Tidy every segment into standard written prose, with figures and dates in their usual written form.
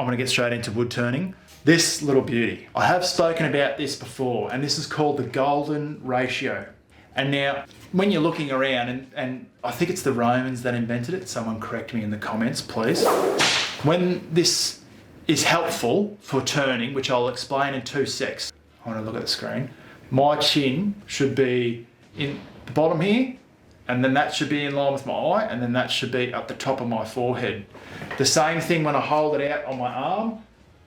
I'm gonna get straight into wood turning. This little beauty. I have spoken about this before, and this is called the golden ratio. And now, when you're looking around, and I think it's the Romans that invented it, someone correct me in the comments, please. When this is helpful for turning, which I'll explain in 2 secs. I wanna look at the screen. My chin should be in the bottom here, and then that should be in line with my eye, and then that should be up the top of my forehead. The same thing when I hold it out on my arm,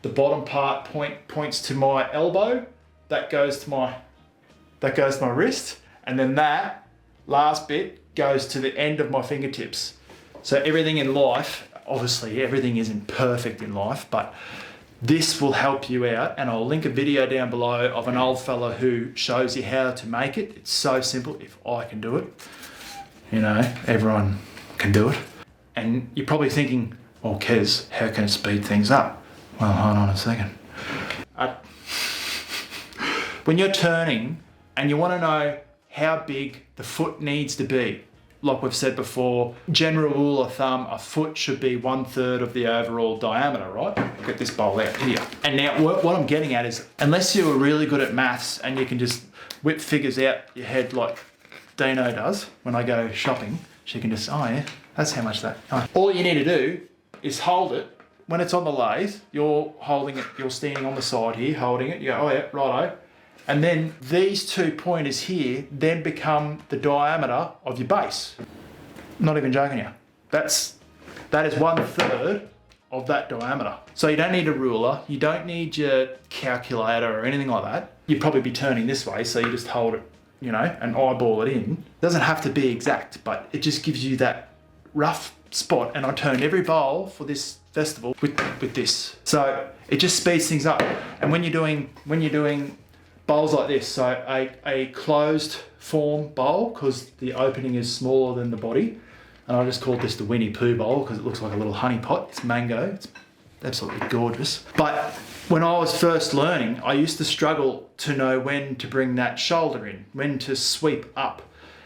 the bottom part points to my elbow, that goes to my wrist, and then that last bit goes to the end of my fingertips. So everything in life, obviously everything isn't perfect in life, but this will help you out, and I'll link a video down below of an old fella who shows you how to make it. It's so simple. If I can do it, you know, everyone can do it. And you're probably thinking, well, Kez, how can it speed things up? Well, hold on a second. When you're turning and you want to know how big the foot needs to be, like we've said before, general rule of thumb, a foot should be 1/3 of the overall diameter, right? Get this bowl out here. And now what I'm getting at is, unless you're really good at maths and you can just whip figures out your head like Dino does when I go shopping, she can just, oh yeah, that's how much that. Oh. All you need to do is hold it. When it's on the lathe, you're holding it, you're standing on the side here, holding it, you go, oh yeah, righto. And then these 2 pointers here then become the diameter of your base. Not even joking you. That is 1/3 of that diameter. So you don't need a ruler, you don't need your calculator or anything like that. You'd probably be turning this way, so you just hold it, you know, and eyeball it in. It doesn't have to be exact, but it just gives you that rough spot. And I turned every bowl for this festival with this. So it just speeds things up. And when you're doing bowls like this, so a closed form bowl, because the opening is smaller than the body, and I just called this the Winnie Pooh bowl because it looks like a little honey pot. It's mango, it's absolutely gorgeous. But when I was first learning, I used to struggle to know when to bring that shoulder in, when to sweep up.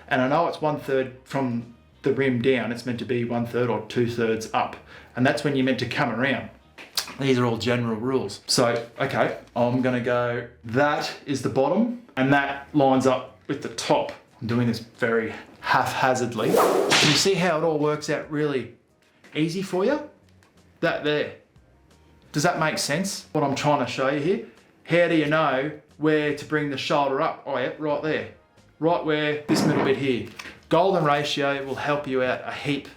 And I know it's 1/3 from the rim down, it's meant to be 1/3 or 2/3 up. And that's when you're meant to come around. These are all general rules. So, okay, I'm gonna go, that is the bottom, and that lines up with the top. I'm doing this very haphazardly. Can you see how it all works out really easy for you? That there. Does that make sense, what I'm trying to show you here? How do you know where to bring the shoulder up? Oh yeah, right there. Right where this middle bit here. Golden ratio will help you out a heap.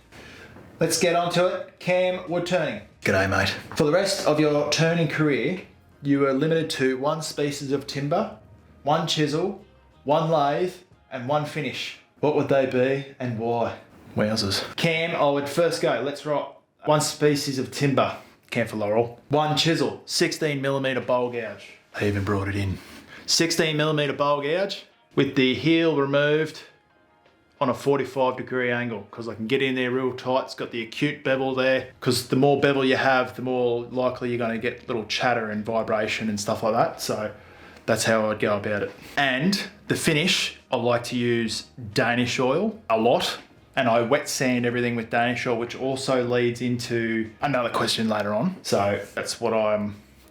Let's get onto it. Cam, wood turning. G'day, mate. For the rest of your turning career, you are limited to 1 species of timber, 1 chisel, 1 lathe, and 1 finish. What would they be and why? Wowzers. Cam, I would first go, let's write 1 species of timber, camphor laurel. 1 chisel, 16mm bowl gouge. I even brought it in. 16mm bowl gouge with the heel removed on a 45-degree angle, because I can get in there real tight. It's got the acute bevel there, because the more bevel you have, the more likely you're going to get little chatter and vibration and stuff like that. So that's how I would go about it. And the finish, I like to use Danish oil a lot, and I wet sand everything with Danish oil, which also leads into another question later on. So that's what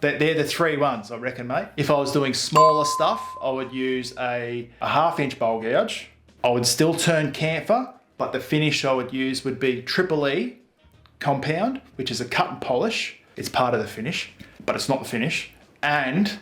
they're the 3 ones, I reckon, mate. If I was doing smaller stuff, I would use a 1/2 inch bowl gouge. I would still turn camphor, but the finish I would use would be Triple E compound, which is a cut and polish. It's part of the finish, but it's not the finish. And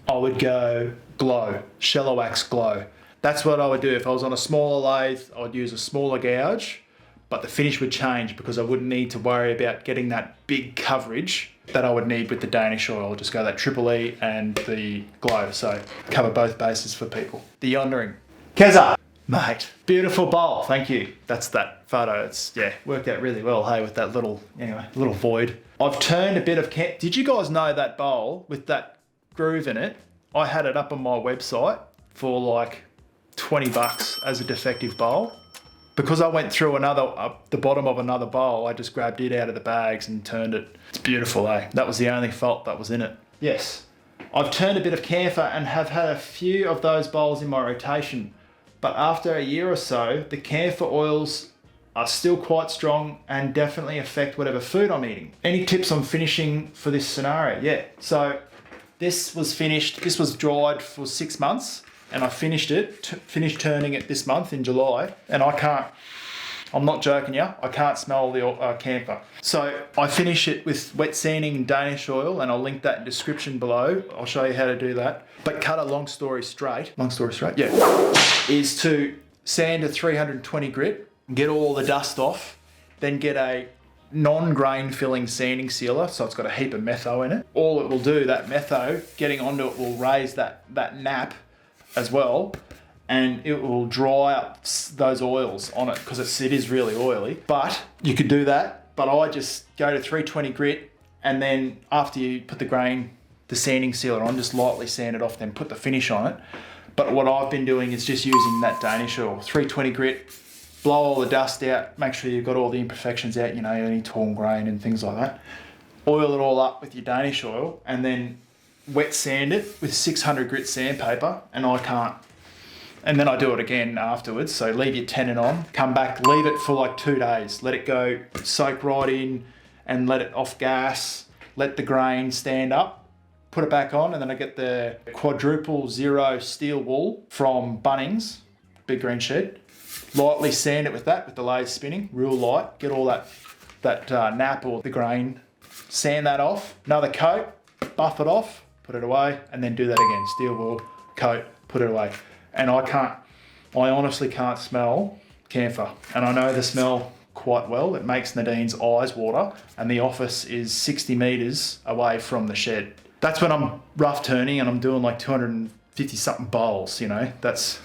I would go glow, shallow wax glow. That's what I would do. If I was on a smaller lathe, I would use a smaller gouge, but the finish would change because I wouldn't need to worry about getting that big coverage that I would need with the Danish oil. I'll just go that Triple E and the glow, so cover both bases for people. The yondering. Keza! Mate, beautiful bowl, thank you. That's that photo, it's, yeah, worked out really well, hey, with that little, anyway, little void. I've turned a bit of, did you guys know that bowl with that groove in it? I had it up on my website for like 20 bucks as a defective bowl. Because I went through the bottom of another bowl, I just grabbed it out of the bags and turned it. It's beautiful, eh? That was the only fault that was in it. Yes, I've turned a bit of camphor and have had a few of those bowls in my rotation. But after a year or so, the camphor oils are still quite strong and definitely affect whatever food I'm eating. Any tips on finishing for this scenario? Yeah, so this was finished, this was dried for 6 months, and I finished it, finished turning it this month in July, and I'm not joking you, I can't smell the camphor. So I finish it with wet sanding and Danish oil, and I'll link that in the description below. I'll show you how to do that. But cut a long story straight, yeah, is to sand a 320 grit, get all the dust off, then get a non-grain filling sanding sealer, so it's got a heap of metho in it. All it will do, that metho, getting onto it will raise that nap as well, and it will dry up those oils on it because it is really oily. But you could do that, but I just go to 320 grit, and then after you put the sanding sealer on, just lightly sand it off, then put the finish on it. But what I've been doing is just using that Danish oil, 320 grit, blow all the dust out, make sure you've got all the imperfections out, you know, any torn grain and things like that. Oil it all up with your Danish oil, and then wet sand it with 600 grit sandpaper, and then I do it again afterwards. So leave your tenon on, come back, leave it for like 2 days, let it go, soak right in, and let it off gas, let the grain stand up, put it back on, and then I get the quadruple zero steel wool from Bunnings, Big Green Shed. Lightly sand it with the lathe spinning, real light, get all that nap or the grain, sand that off, another coat, buff it off, put it away, and then do that again, steel wool, coat, put it away. And I honestly can't smell camphor, and I know the smell quite well. It makes Nadine's eyes water, and the office is 60 meters away from the shed. That's when I'm rough turning and I'm doing like 250 something bowls, you know. That's,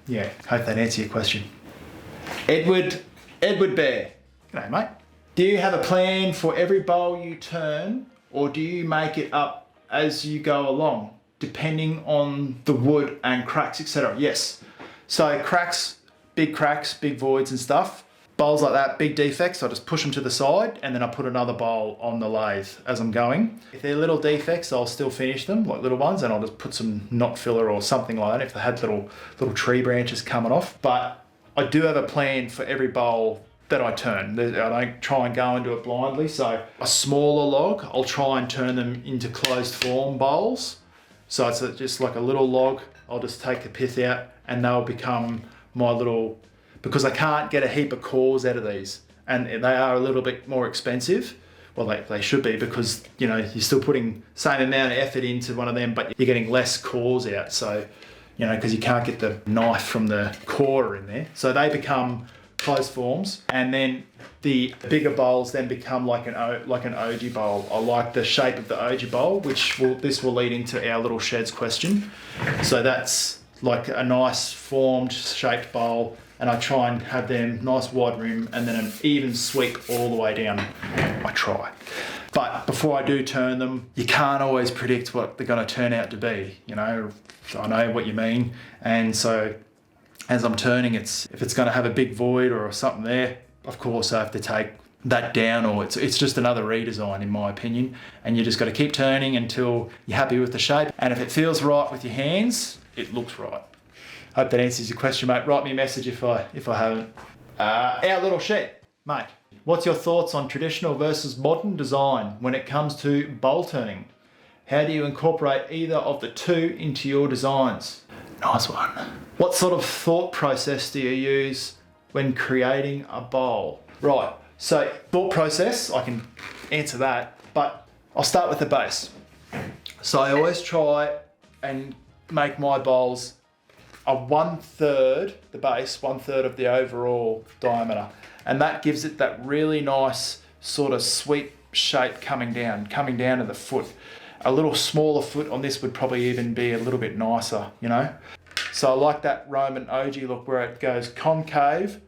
yeah, hope that answers your question. Edward Bear. G'day, mate. Do you have a plan for every bowl you turn, or do you make it up as you go along, depending on the wood and cracks, etc.? Yes. So cracks, big voids and stuff, bowls like that, big defects, I just push them to the side, and then I put another bowl on the lathe as I'm going. If they're little defects, I'll still finish them, like little ones, and I'll just put some knot filler or something like that if they had little tree branches coming off. But I do have a plan for every bowl that I turn. I don't try and go into it blindly. So a smaller log, I'll try and turn them into closed form bowls. So it's just like a little log. I'll just take the pith out, and they'll become my little, because I can't get a heap of cores out of these, and they are a little bit more expensive. Well, they should be, because, you know, you're still putting same amount of effort into one of them, but you're getting less cores out. So, you know, because you can't get the knife from the core in there. So they become closed forms, and then the bigger bowls then become like an oji bowl. I like the shape of the oji bowl, this will lead into our little sheds question. So that's like a nice formed shaped bowl, and I try and have them nice wide rim and then an even sweep all the way down. I try. But before I do turn them, you can't always predict what they're going to turn out to be, you know. I know what you mean. And so as I'm turning, if it's going to have a big void or something there, of course I have to take that down, or it's just another redesign in my opinion. And you just got to keep turning until you're happy with the shape. And if it feels right with your hands, it looks right. Hope that answers your question, mate. Write me a message if I haven't. Our little shed, mate. What's your thoughts on traditional versus modern design when it comes to bowl turning? How do you incorporate either of the two into your designs? Nice one. What sort of thought process do you use when creating a bowl? Right, so thought process, I can answer that, but I'll start with the base. So I always try and make my bowls a 1/3, the base, 1/3 of the overall diameter. And that gives it that really nice sort of sweep shape coming down to the foot. A little smaller foot on this would probably even be a little bit nicer, you know? So I like that Roman oji look where it goes concave,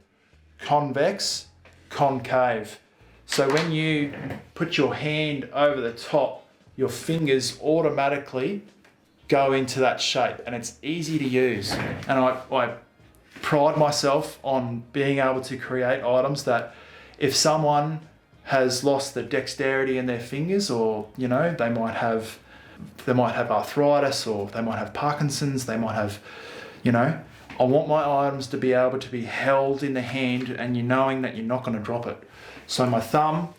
convex, concave. So when you put your hand over the top, your fingers automatically go into that shape, and it's easy to use. And I pride myself on being able to create items that if someone has lost the dexterity in their fingers, or, you know, they might have arthritis, or they might have Parkinson's, they might have, you know, I want my items to be able to be held in the hand and you're knowing that you're not going to drop it. So my thumb,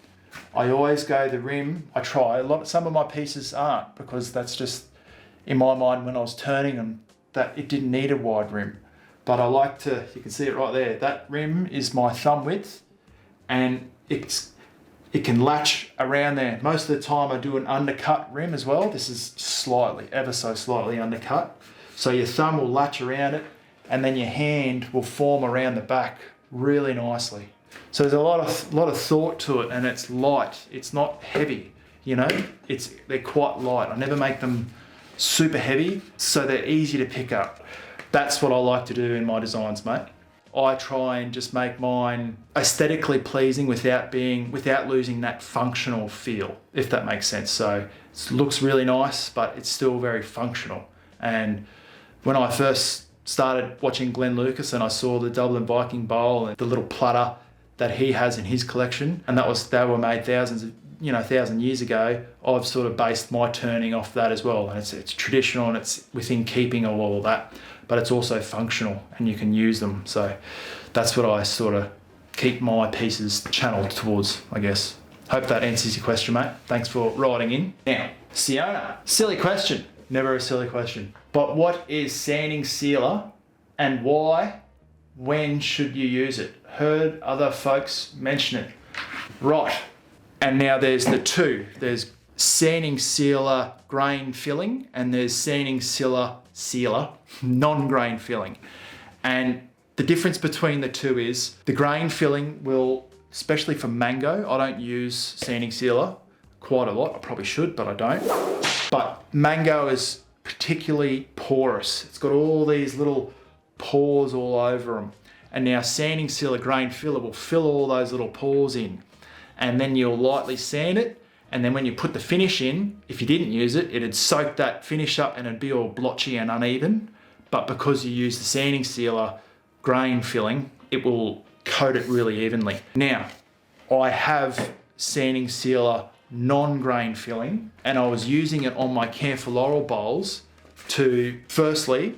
I always go the rim. I try. Some of my pieces aren't, because that's just, in my mind, when I was turning them, that it didn't need a wide rim. But I like to, you can see it right there, that rim is my thumb width, and it can latch around there. Most of the time I do an undercut rim as well. This is slightly, ever so slightly undercut. So your thumb will latch around it, and then your hand will form around the back really nicely. So there's a lot of thought to it, and it's light. It's not heavy, you know. They're quite light. I never make them super heavy, so they're easy to pick up. That's what I like to do in my designs, mate. I try and just make mine aesthetically pleasing without losing that functional feel, if that makes sense. So it looks really nice, but it's still very functional. And when I first started watching Glenn Lucas and I saw the Dublin Viking bowl and the little platter that he has in his collection, and they were made thousand years ago, I've sort of based my turning off that as well. And it's traditional and it's within keeping of all of that, but it's also functional and you can use them. So that's what I sort of keep my pieces channeled towards, I guess. Hope that answers your question, mate. Thanks for writing in. Now, Siona, silly question. Never a silly question. But what is sanding sealer and why? When should you use it? Heard other folks mention it. Right. And now there's the two. There's sanding sealer grain filling, and there's sanding sealer non-grain filling. And the difference between the two is the grain filling will, especially for mango, I don't use sanding sealer quite a lot. I probably should, but I don't. But mango is particularly porous. It's got all these little pores all over them. And now sanding sealer grain filler will fill all those little pores in. And then you'll lightly sand it. And then when you put the finish in, if you didn't use it, it'd soak that finish up and it'd be all blotchy and uneven. But because you use the sanding sealer grain filling, it will coat it really evenly. Now, I have sanding sealer non-grain filling, and I was using it on my camphor laurel bowls to firstly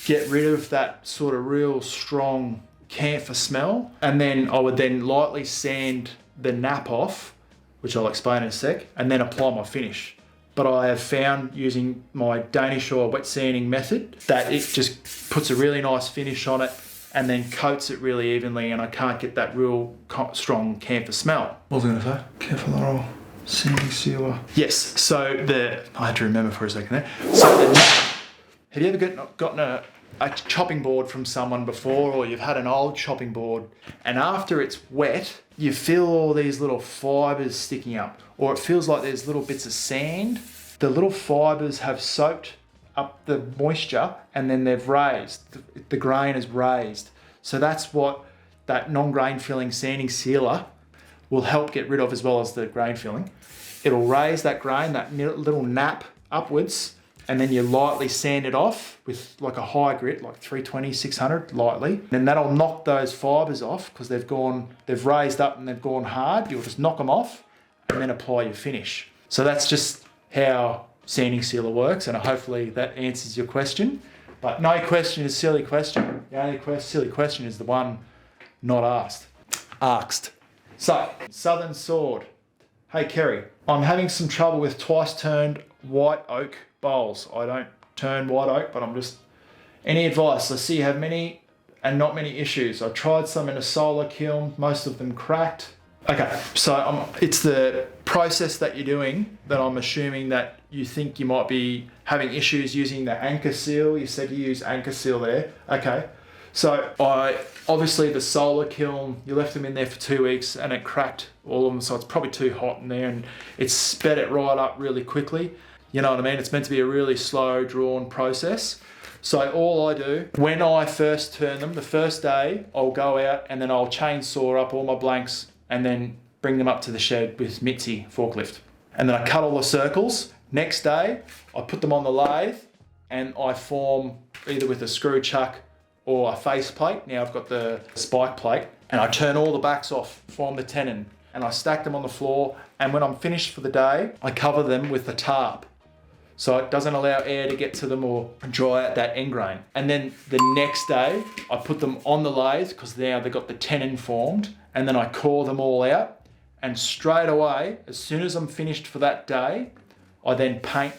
get rid of that sort of real strong camphor smell, and then I would then lightly sand the nap off, which I'll explain in a sec, and then apply my finish. But I have found using my Danish oil wet sanding method that it just puts a really nice finish on it and then coats it really evenly, and I can't get that real strong camphor smell. What was I going to say? Camphor laurel sanding sealer. Yes, so I had to remember for a second there. So the nap, have you ever gotten a chopping board from someone before, or you've had an old chopping board, and after it's wet, you feel all these little fibres sticking up, or it feels like there's little bits of sand. The little fibres have soaked up the moisture and then they've raised. The grain is raised. So that's what that non-grain filling sanding sealer will help get rid of, as well as the grain filling. It'll raise that grain, that little nap upwards, and then you lightly sand it off with like a high grit, like 320, 600, lightly. And that'll knock those fibres off because they've raised up and they've gone hard. You'll just knock them off and then apply your finish. So that's just how sanding sealer works, and hopefully that answers your question. But no question is a silly question. The only silly question is the one not asked. So, Southern Sword. Hey Kerry, I'm having some trouble with twice turned white oak bowls. I don't turn white oak, but any advice? I see you have many and not many issues. I tried some in a solar kiln, most of them cracked. Okay, so it's the process that you're doing that I'm assuming that you think you might be having issues using the anchor seal. You said you use anchor seal there. Okay, so obviously the solar kiln, you left them in there for 2 weeks and it cracked all of them, so it's probably too hot in there and it sped it right up really quickly. You know what I mean? It's meant to be a really slow, drawn process. So all I do, when I first turn them, the first day, I'll go out and then I'll chainsaw up all my blanks and then bring them up to the shed with Mitzi forklift. And then I cut all the circles. Next day, I put them on the lathe and I form either with a screw chuck or a face plate. Now I've got the spike plate, and I turn all the backs off, form the tenon, and I stack them on the floor. And when I'm finished for the day, I cover them with a tarp. so it doesn't allow air to get to them or dry out that end grain. And then the next day, I put them on the lathe because now they've got the tenon formed, and then I core them all out. And straight away, as soon as I'm finished for that day, I then paint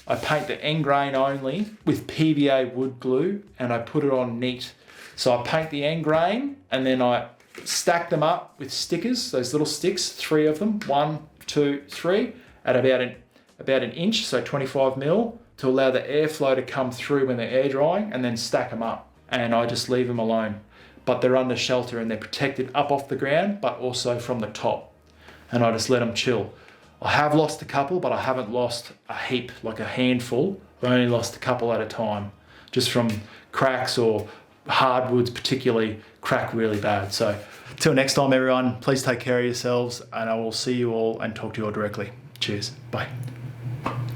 the end grain only with PVA wood glue, and I put it on neat. So I paint the end grain, and then I stack them up with stickers, those little sticks, 3 of them, 1, 2, 3, at about an inch, so 25 mil, to allow the airflow to come through when they're air drying, and then stack them up. And I just leave them alone. But they're under shelter and they're protected up off the ground, but also from the top. And I just let them chill. I have lost a couple, but I haven't lost a heap, like a handful. I only lost a couple at a time, just from cracks, or hardwoods particularly crack really bad. So till next time, everyone, please take care of yourselves, and I will see you all and talk to you all directly. Cheers. Bye.